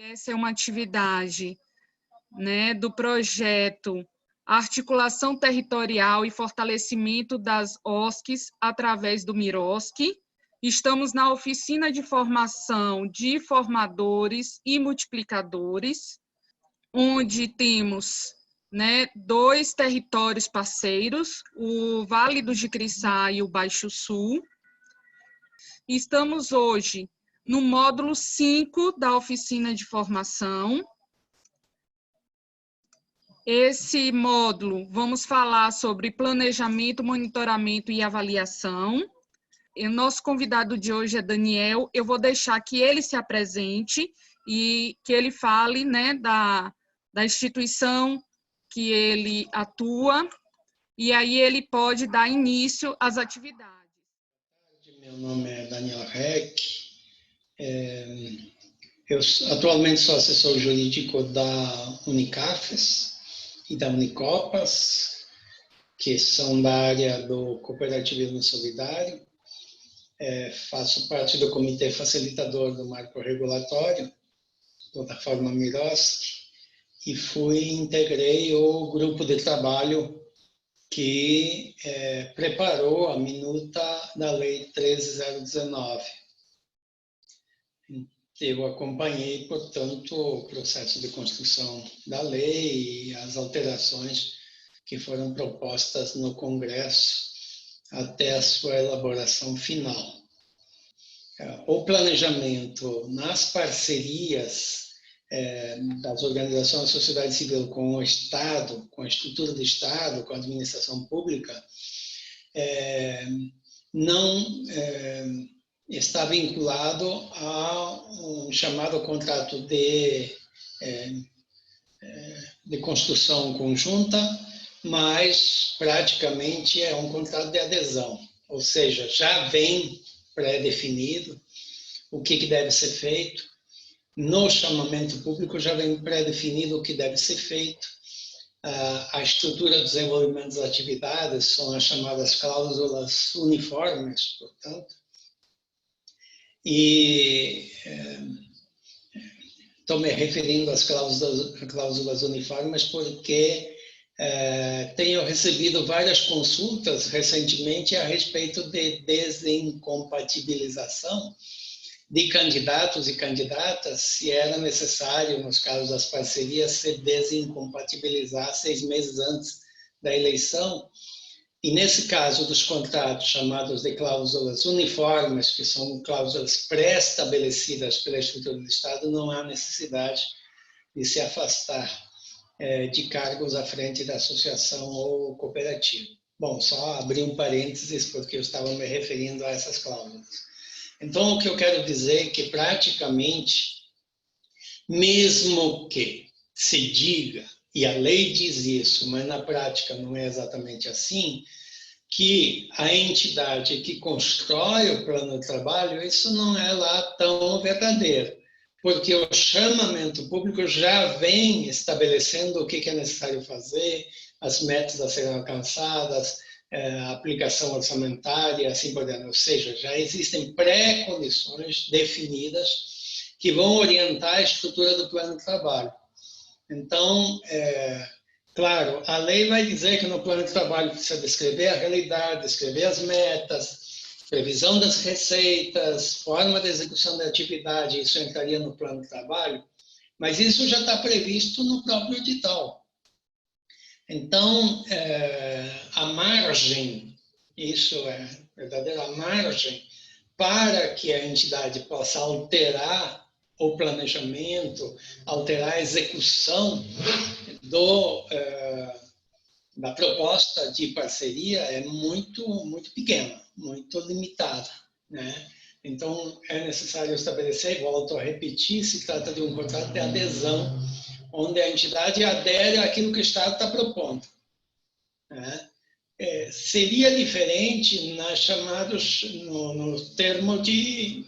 essa é uma atividade, né, do projeto Articulação Territorial e Fortalecimento das OSCs através do MIROSC. Estamos na oficina de formação de formadores e multiplicadores, onde temos, né, 2 territórios parceiros, o Vale do Jicriçá e o Baixo Sul. Estamos hoje no módulo 5 da oficina de formação. Esse módulo, vamos falar sobre planejamento, monitoramento e avaliação. E o nosso convidado de hoje é Daniel. Eu vou deixar que ele se apresente e que ele fale, né, da instituição que ele atua, e aí ele pode dar início às atividades. Meu nome é Daniel Reck. Eu atualmente sou assessor jurídico da Unicafes e da Unicopas, que são da área do cooperativismo solidário. Faço parte do comitê facilitador do marco regulatório, plataforma MIROSC, e integrei o grupo de trabalho que preparou a minuta da Lei 13.019. Eu acompanhei, portanto, o processo de construção da lei e as alterações que foram propostas no Congresso até a sua elaboração final. O planejamento nas parcerias das organizações da sociedade civil com o Estado, com a estrutura do Estado, com a administração pública, não está vinculado a um chamado contrato de construção conjunta, mas praticamente é um contrato de adesão, ou seja, já vem pré-definido o que deve ser feito. No chamamento público já vem pré-definido o que deve ser feito. A estrutura do desenvolvimento das atividades são as chamadas cláusulas uniformes, portanto. E estou me referindo às cláusulas uniformes porque tenho recebido várias consultas recentemente a respeito de desincompatibilização de candidatos e candidatas, se era necessário, nos casos das parcerias, se desincompatibilizar 6 meses antes da eleição. E nesse caso dos contratos chamados de cláusulas uniformes, que são cláusulas pré-estabelecidas pela estrutura do Estado, não há necessidade de se afastar de cargos à frente da associação ou cooperativa. Bom, só abrir um parênteses, porque eu estava me referindo a essas cláusulas. Então, o que eu quero dizer é que, praticamente, mesmo que se diga, e a lei diz isso, mas na prática não é exatamente assim, que a entidade que constrói o plano de trabalho, isso não é lá tão verdadeiro, porque o chamamento público já vem estabelecendo o que é necessário fazer, as metas a serem alcançadas, a aplicação orçamentária, assim por diante. Ou seja, já existem pré-condições definidas que vão orientar a estrutura do plano de trabalho. Então, claro, a lei vai dizer que no plano de trabalho precisa descrever a realidade, descrever as metas, previsão das receitas, forma de execução da atividade, isso entraria no plano de trabalho, mas isso já está previsto no próprio edital. Então, a margem, isso é verdadeira margem, para que a entidade possa alterar o planejamento, alterar a execução da proposta de parceria é muito, muito pequena, muito limitada, né? Então, é necessário estabelecer, volto a repetir, se trata de um contrato de adesão, onde a entidade adere àquilo que o Estado está propondo, né? Seria diferente no termo de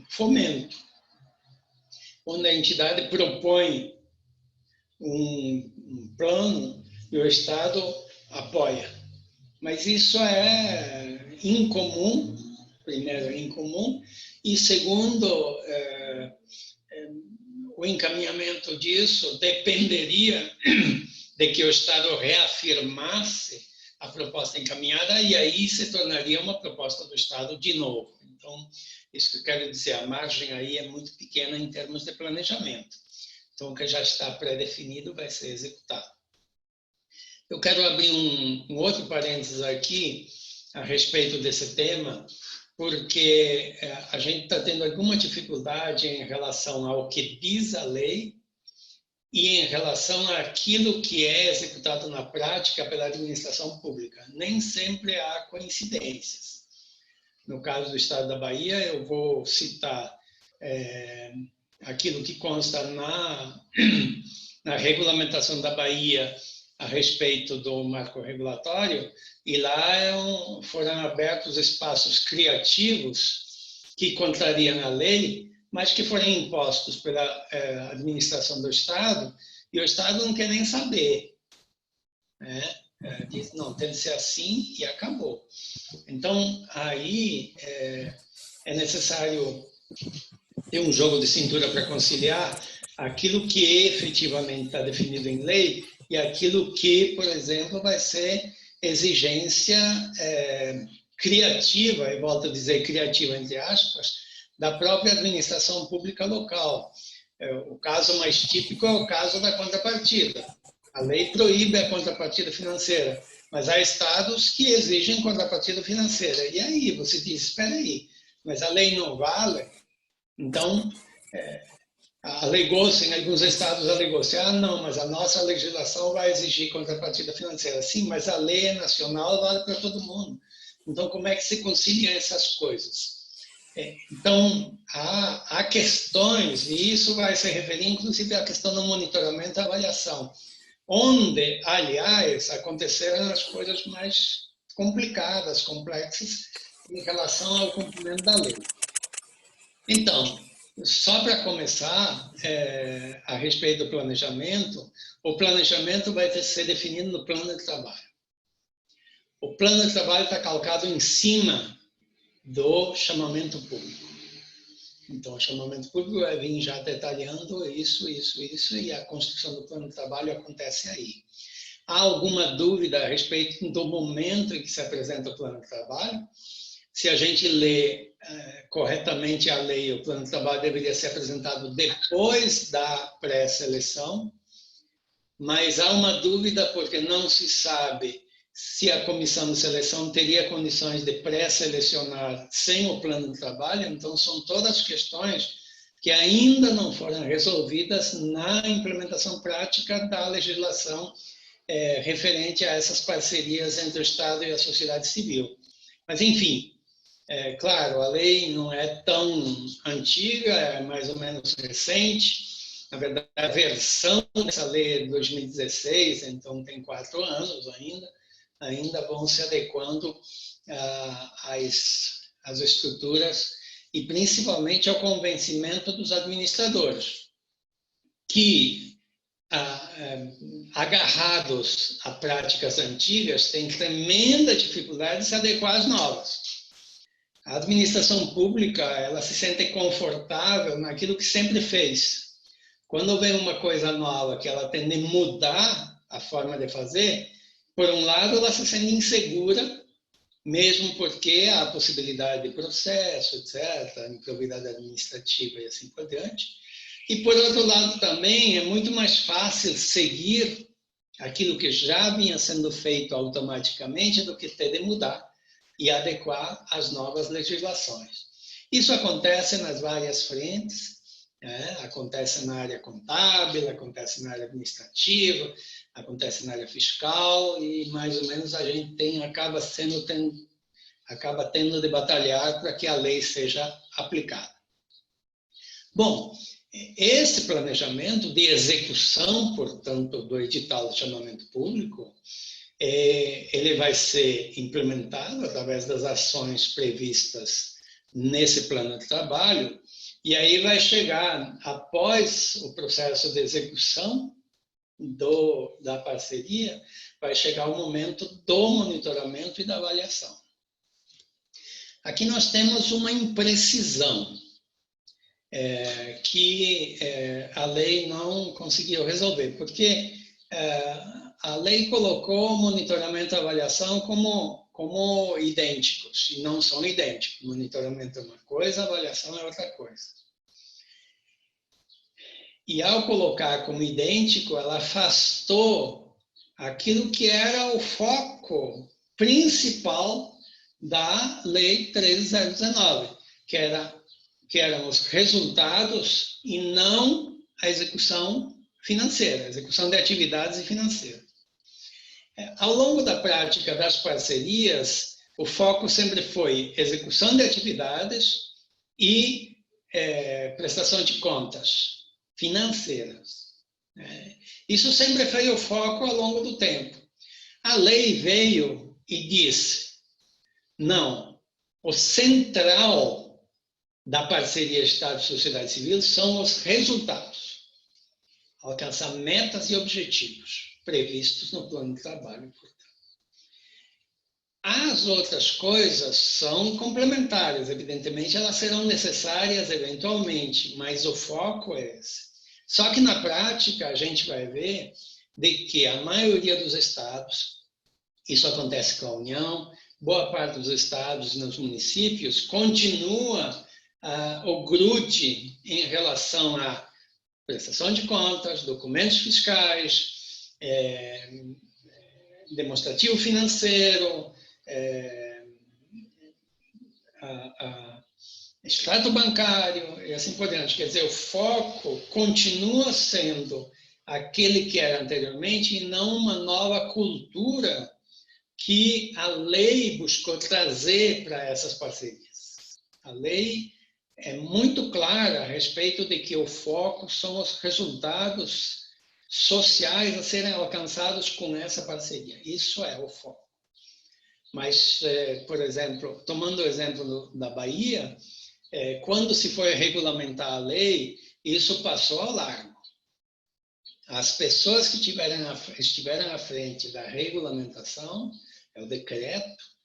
fomento, onde a entidade propõe um plano e o Estado apoia. Mas isso é incomum, primeiro é incomum, e segundo, o encaminhamento disso dependeria de que o Estado reafirmasse a proposta encaminhada e aí se tornaria uma proposta do Estado de novo. Então, isso que eu quero dizer, a margem aí é muito pequena em termos de planejamento. Então, o que já está pré-definido vai ser executado. Eu quero abrir um outro parênteses aqui a respeito desse tema, porque a gente está tendo alguma dificuldade em relação ao que diz a lei e em relação àquilo que é executado na prática pela administração pública. Nem sempre há coincidências. No caso do Estado da Bahia, eu vou citar aquilo que consta na regulamentação da Bahia a respeito do marco regulatório, e lá foram abertos espaços criativos que contrariam a lei, mas que foram impostos pela administração do Estado, e o Estado não quer nem saber. Né? Diz, não, tem que ser assim e acabou. Então, aí é necessário ter um jogo de cintura para conciliar aquilo que efetivamente está definido em lei e aquilo que, por exemplo, vai ser exigência criativa, e volto a dizer criativa entre aspas, da própria administração pública local. O caso mais típico é o caso da contrapartida. A lei proíbe a contrapartida financeira, mas há estados que exigem contrapartida financeira. E aí você diz, espera aí, mas a lei não vale? Então, alegou-se, em alguns estados alegou-se, não, mas a nossa legislação vai exigir contrapartida financeira. Sim, mas a lei é nacional, vale para todo mundo. Então, como é que se concilia essas coisas? Então, há questões, e isso vai se referir, inclusive, à questão do monitoramento e avaliação, onde, aliás, aconteceram as coisas mais complicadas, complexas, em relação ao cumprimento da lei. Então, só para começar, a respeito do planejamento, o planejamento vai ter que ser definido no plano de trabalho. O plano de trabalho está calcado em cima do chamamento público. Então, o chamamento público vai vir já detalhando isso, e a construção do plano de trabalho acontece aí. Há alguma dúvida a respeito do momento em que se apresenta o plano de trabalho? Se a gente lê corretamente a lei, o plano de trabalho deveria ser apresentado depois da pré-seleção, mas há uma dúvida porque não se sabe se a comissão de seleção teria condições de pré-selecionar sem o plano de trabalho. Então, são todas questões que ainda não foram resolvidas na implementação prática da legislação referente a essas parcerias entre o Estado e a sociedade civil. Mas, enfim, claro, a lei não é tão antiga, é mais ou menos recente. Na verdade, a versão dessa lei é de 2016, então tem 4 anos ainda vão se adequando às estruturas e principalmente ao convencimento dos administradores, que, agarrados a práticas antigas, têm tremenda dificuldade de se adequar às novas. A administração pública, ela se sente confortável naquilo que sempre fez. Quando vem uma coisa nova que ela tende a mudar a forma de fazer, por um lado, ela se sente insegura, mesmo porque há a possibilidade de processo, etc., improbidade administrativa e assim por diante. E, por outro lado, também é muito mais fácil seguir aquilo que já vinha sendo feito automaticamente do que ter de mudar e adequar às novas legislações. Isso acontece nas várias frentes, acontece na área contábil, acontece na área administrativa, acontece na área fiscal e mais ou menos a gente acaba tendo de batalhar para que a lei seja aplicada. Bom, esse planejamento de execução, portanto, do edital de chamamento público, ele vai ser implementado através das ações previstas nesse plano de trabalho, e aí vai chegar, após o processo de execução da parceria, vai chegar o momento do monitoramento e da avaliação. Aqui nós temos uma imprecisão. que a lei não conseguiu resolver, porque a lei colocou monitoramento e avaliação como idênticos, e não são idênticos. Monitoramento é uma coisa, avaliação é outra coisa. E ao colocar como idêntico, ela afastou aquilo que era o foco principal da Lei 13.019, que eram os resultados e não a execução financeira, a execução de atividades e financeira. Ao longo da prática das parcerias, o foco sempre foi execução de atividades e prestação de contas financeiras. Isso sempre foi o foco ao longo do tempo. A lei veio e disse, não, o central da parceria Estado e sociedade civil são os resultados. Alcançar metas e objetivos previstos no plano de trabalho, portanto. As outras coisas são complementares, evidentemente elas serão necessárias eventualmente, mas o foco é esse. Só que na prática a gente vai ver de que a maioria dos estados, isso acontece com a União, boa parte dos estados e nos municípios, continua o grude em relação à prestação de contas, documentos fiscais, demonstrativo financeiro, extrato bancário e assim por diante. Quer dizer, o foco continua sendo aquele que era anteriormente e não uma nova cultura que a lei buscou trazer para essas parcerias. A lei é muito clara a respeito de que o foco são os resultados sociais a serem alcançados com essa parceria. Isso é o foco. Mas, por exemplo, tomando o exemplo da Bahia, quando se foi regulamentar a lei, isso passou ao largo. As pessoas que estiveram à frente da regulamentação, o decreto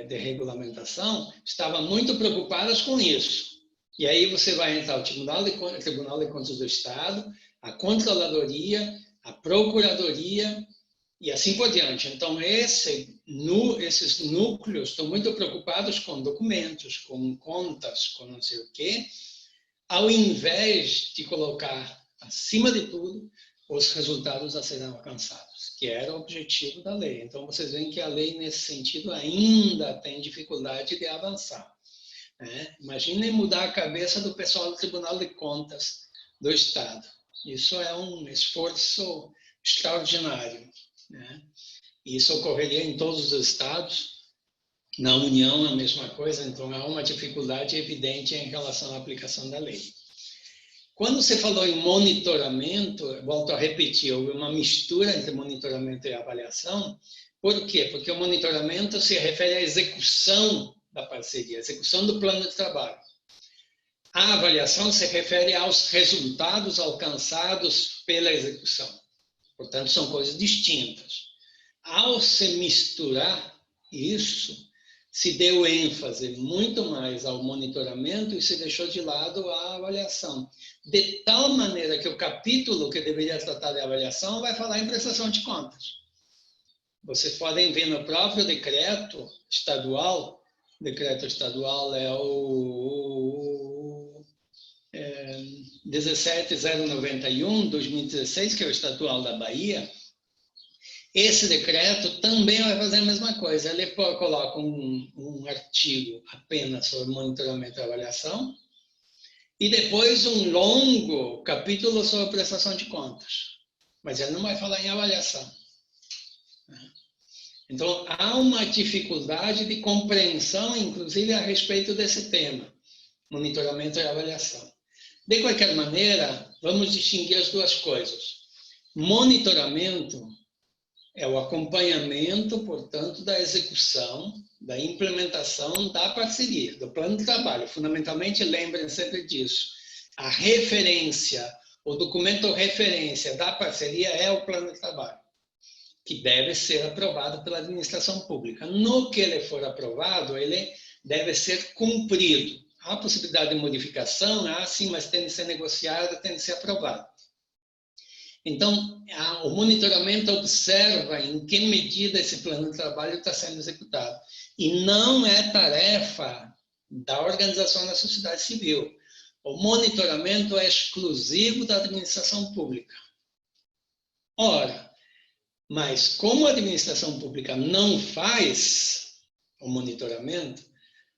de regulamentação, estavam muito preocupadas com isso. E aí você vai entrar o Tribunal de Contas do Estado, a Controladoria, a Procuradoria, e assim por diante. Então, esses núcleos estão muito preocupados com documentos, com contas, com não sei o quê, ao invés de colocar, acima de tudo, os resultados a serem alcançados, que era o objetivo da lei. Então, vocês veem que a lei, nesse sentido, ainda tem dificuldade de avançar. Imaginem mudar a cabeça do pessoal do Tribunal de Contas do Estado. Isso é um esforço extraordinário. Isso ocorreria em todos os estados, na União a mesma coisa, então há uma dificuldade evidente em relação à aplicação da lei. Quando você falou em monitoramento, volto a repetir, houve uma mistura entre monitoramento e avaliação. Por quê? Porque o monitoramento se refere à execução da parceria, à execução do plano de trabalho. A avaliação se refere aos resultados alcançados pela execução. Portanto, são coisas distintas. Ao se misturar isso, se deu ênfase muito mais ao monitoramento e se deixou de lado a avaliação. De tal maneira que o capítulo que deveria tratar de avaliação vai falar em prestação de contas. Vocês podem ver no próprio decreto estadual é o 17.091, 2016, que é o estadual da Bahia. Esse decreto também vai fazer a mesma coisa. Ele coloca um artigo apenas sobre monitoramento e avaliação e depois um longo capítulo sobre prestação de contas. Mas ele não vai falar em avaliação. Então, há uma dificuldade de compreensão, inclusive, a respeito desse tema, monitoramento e avaliação. De qualquer maneira, vamos distinguir as duas coisas. Monitoramento é o acompanhamento, portanto, da execução, da implementação da parceria, do plano de trabalho. Fundamentalmente, lembrem sempre disso. A referência, o documento referência da parceria é o plano de trabalho, que deve ser aprovado pela administração pública. No que ele for aprovado, ele deve ser cumprido. há possibilidade de modificação, sim, mas tem de ser negociada, tem de ser aprovada. Então, o monitoramento observa em que medida esse plano de trabalho está sendo executado. E não é tarefa da organização da sociedade civil. O monitoramento é exclusivo da administração pública. Ora, mas como a administração pública não faz o monitoramento,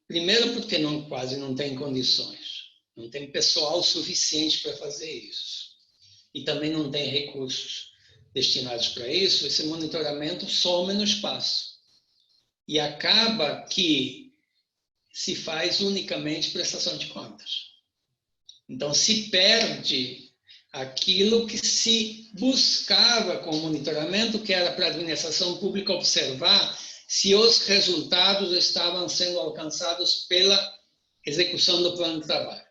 primeiro porque quase não tem condições, não tem pessoal suficiente para fazer isso. E também não tem recursos destinados para isso, esse monitoramento some no espaço. E acaba que se faz unicamente prestação de contas. Então, se perde aquilo que se buscava com o monitoramento, que era para a administração pública observar se os resultados estavam sendo alcançados pela execução do plano de trabalho.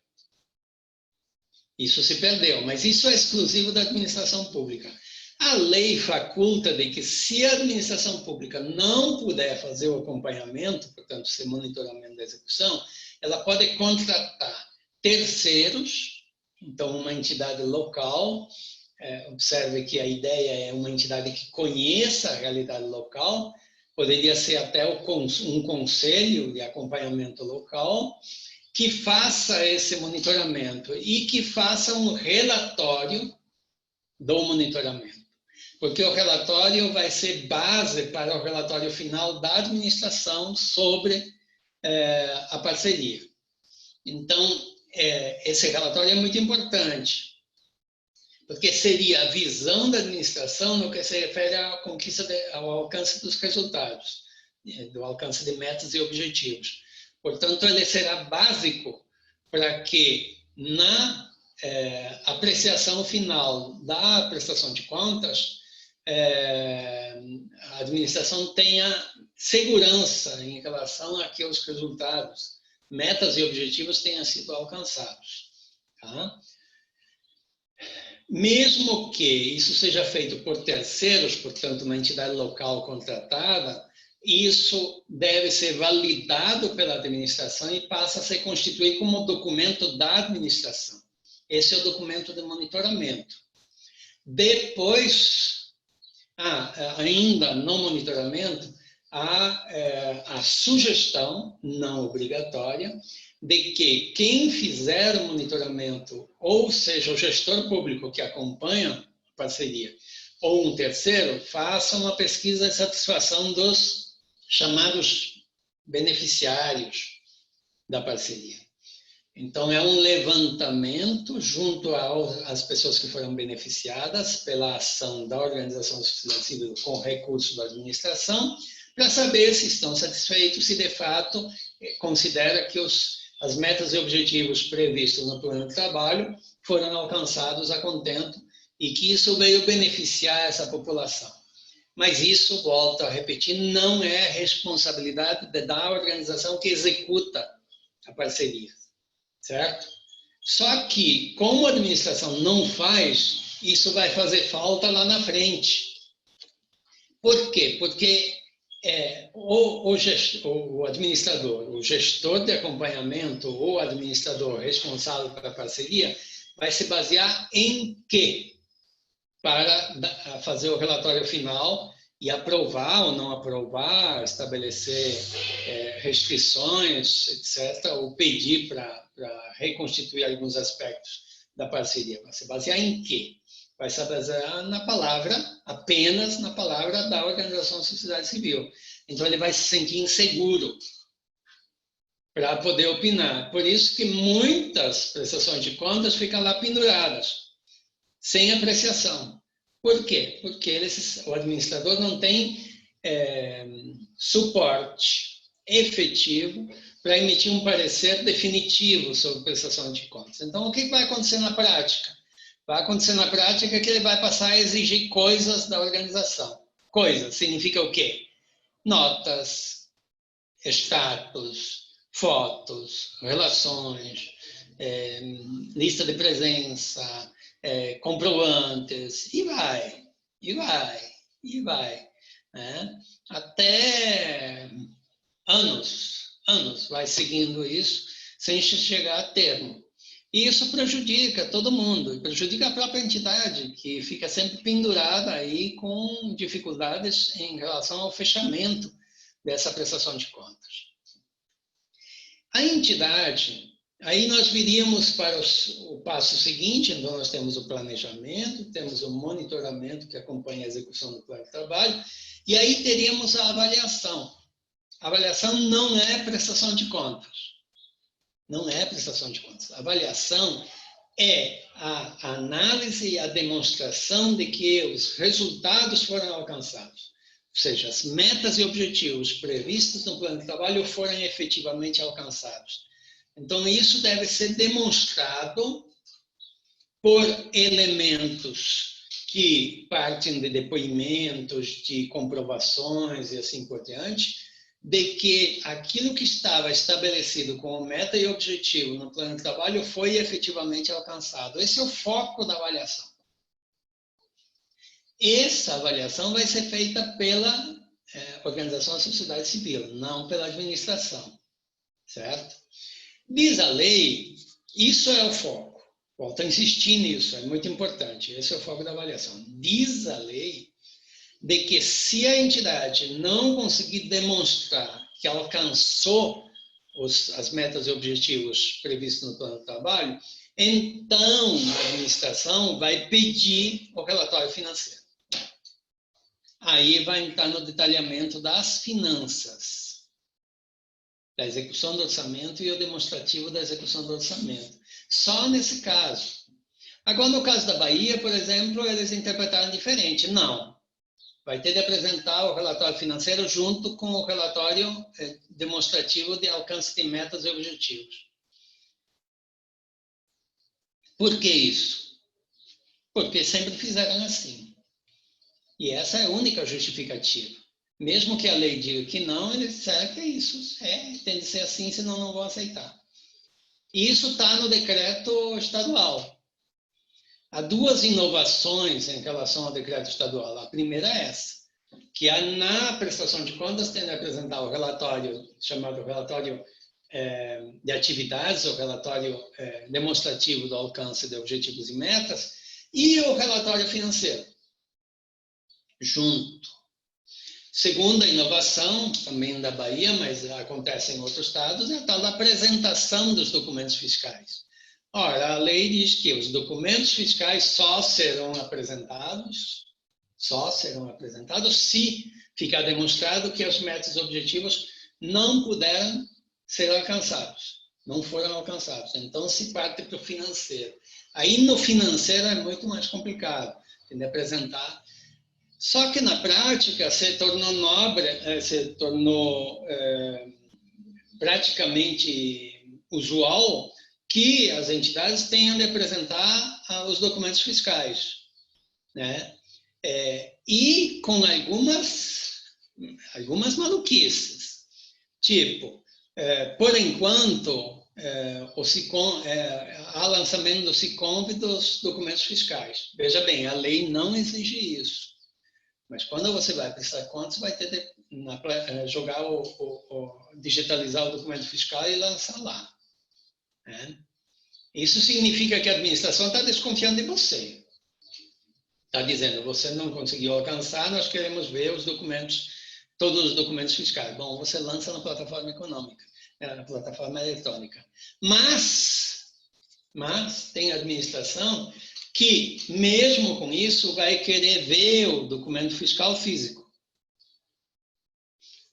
Isso se perdeu, mas isso é exclusivo da administração pública. A lei faculta de que se a administração pública não puder fazer o acompanhamento, portanto, esse monitoramento da execução, ela pode contratar terceiros, então uma entidade local, observe que a ideia é uma entidade que conheça a realidade local, poderia ser até um conselho de acompanhamento local, que faça esse monitoramento e que faça um relatório do monitoramento. Porque o relatório vai ser base para o relatório final da administração sobre a parceria. Então, esse relatório é muito importante, porque seria a visão da administração no que se refere à conquista, ao alcance dos resultados, do alcance de metas e objetivos. Portanto, ele será básico para que, na apreciação final da prestação de contas, a administração tenha segurança em relação a que os resultados, metas e objetivos tenham sido alcançados. Tá? Mesmo que isso seja feito por terceiros, portanto, uma entidade local contratada, isso deve ser validado pela administração e passa a se constituir como documento da administração. Esse é o documento de monitoramento. Depois, ainda no monitoramento, há a sugestão, não obrigatória, de que quem fizer o monitoramento, ou seja, o gestor público que acompanha a parceria, ou um terceiro, faça uma pesquisa de satisfação dos chamados beneficiários da parceria. Então, é um levantamento junto às pessoas que foram beneficiadas pela ação da organização da sociedade civil com recursos da administração, para saber se estão satisfeitos, se de fato considera que as metas e objetivos previstos no plano de trabalho foram alcançados a contento e que isso veio beneficiar essa população. Mas isso, volto a repetir, não é responsabilidade da organização que executa a parceria, certo? Só que, como a administração não faz, isso vai fazer falta lá na frente. Por quê? Porque o administrador, o gestor de acompanhamento ou administrador responsável pela parceria vai se basear em quê? Para fazer o relatório final e aprovar ou não aprovar, estabelecer restrições, etc., ou pedir para reconstituir alguns aspectos da parceria. Vai se basear em quê? Vai se basear na palavra, apenas na palavra da organização da sociedade civil. Então, ele vai se sentir inseguro para poder opinar. Por isso que muitas prestações de contas ficam lá penduradas, sem apreciação. Por quê? Porque o administrador não tem suporte efetivo para emitir um parecer definitivo sobre prestação de contas. Então, o que vai acontecer na prática? Vai acontecer na prática que ele vai passar a exigir coisas da organização. Coisas significa o quê? Notas, status, fotos, relações, lista de presença, comprovantes, e vai. Né? Até anos vai seguindo isso, sem chegar a termo. E isso prejudica todo mundo, prejudica a própria entidade, que fica sempre pendurada aí com dificuldades em relação ao fechamento dessa prestação de contas. A entidade, aí nós viríamos para o passo seguinte, então nós temos o planejamento, temos o monitoramento que acompanha a execução do plano de trabalho, e aí teríamos a avaliação. A avaliação não é prestação de contas. Não é prestação de contas. A avaliação é a análise e a demonstração de que os resultados foram alcançados. Ou seja, as metas e objetivos previstos no plano de trabalho foram efetivamente alcançados. Então, isso deve ser demonstrado por elementos que partem de depoimentos, de comprovações e assim por diante, de que aquilo que estava estabelecido como meta e objetivo no plano de trabalho foi efetivamente alcançado. Esse é o foco da avaliação. Essa avaliação vai ser feita pela organização da sociedade civil, não pela administração, certo? Diz a lei, isso é o foco. Volto a insistir nisso, é muito importante. Esse é o foco da avaliação. Diz a lei de que se a entidade não conseguir demonstrar que alcançou as metas e objetivos previstos no plano de trabalho, então a administração vai pedir o relatório financeiro. Aí vai entrar no detalhamento das finanças, da execução do orçamento e o demonstrativo da execução do orçamento. Só nesse caso. Agora, no caso da Bahia, por exemplo, eles interpretaram diferente. Não. Vai ter de apresentar o relatório financeiro junto com o relatório demonstrativo de alcance de metas e objetivos. Por que isso? Porque sempre fizeram assim. E essa é a única justificativa. Mesmo que a lei diga que não, eles disseram que é isso. Tem de ser assim, senão não vão aceitar. Isso está no decreto estadual. Há duas inovações em relação ao decreto estadual. A primeira é essa, que na prestação de contas tem de apresentar o relatório, chamado relatório de atividades, o relatório demonstrativo do alcance de objetivos e metas, e o relatório financeiro, junto. Segunda inovação, também da Bahia, mas acontece em outros estados, é a tal da apresentação dos documentos fiscais. Ora, a lei diz que os documentos fiscais só serão apresentados se ficar demonstrado que as metas e objetivos não puderam ser alcançados, não foram alcançados. Então, se parte para o financeiro. Aí, no financeiro, é muito mais complicado, tem de apresentar. Só que, na prática, se tornou praticamente usual que as entidades tenham de apresentar os documentos fiscais, né? E com algumas maluquices. Tipo, por enquanto, há lançamento do SICOMP dos documentos fiscais. Veja bem, a lei não exige isso. Mas quando você vai prestar contas, vai ter de jogar digitalizar o documento fiscal e lançar lá. Isso significa que a administração está desconfiando de você. Está dizendo, você não conseguiu alcançar, nós queremos ver todos os documentos fiscais. Bom, você lança na plataforma econômica, na plataforma eletrônica. Mas tem administração que, mesmo com isso, vai querer ver o documento fiscal físico.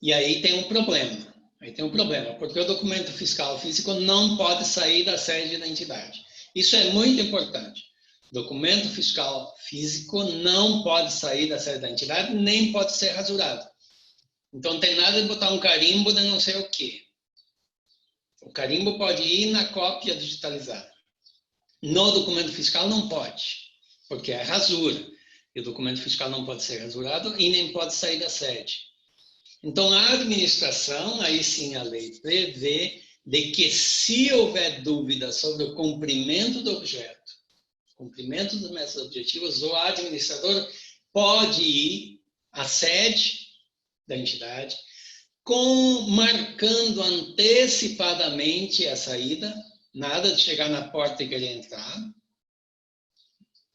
E aí tem um problema. Porque o documento fiscal físico não pode sair da sede da entidade. Isso é muito importante. Documento fiscal físico não pode sair da sede da entidade, nem pode ser rasurado. Então, não tem nada de botar um carimbo de não sei o quê. O carimbo pode ir na cópia digitalizada. No documento fiscal não pode, porque é rasura. E o documento fiscal não pode ser rasurado e nem pode sair da sede. Então, a administração, aí sim a lei prevê de que se houver dúvida sobre o cumprimento do objeto, cumprimento dos metas objetivos, o administrador pode ir à sede da entidade, marcando antecipadamente a saída, nada de chegar na porta e querer entrar,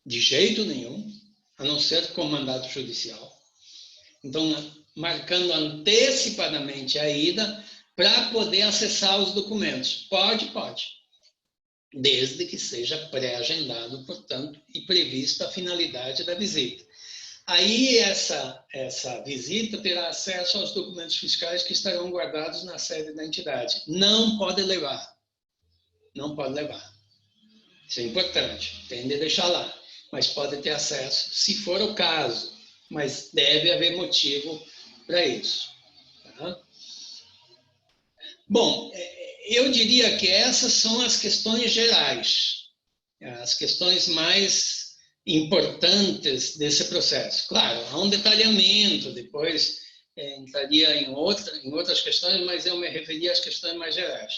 de jeito nenhum, a não ser com mandado judicial. Então, marcando antecipadamente a ida para poder acessar os documentos. Pode. Desde que seja pré-agendado, portanto, e prevista a finalidade da visita. Aí, essa visita terá acesso aos documentos fiscais que estarão guardados na sede da entidade. Não pode levar. Não pode levar. Isso é importante. Tem de deixar lá. Mas pode ter acesso, se for o caso. Mas deve haver motivo para isso. Tá? Bom, eu diria que essas são as questões gerais, as questões mais importantes desse processo. Claro, há um detalhamento, depois entraria em outras questões, mas eu me referi às questões mais gerais.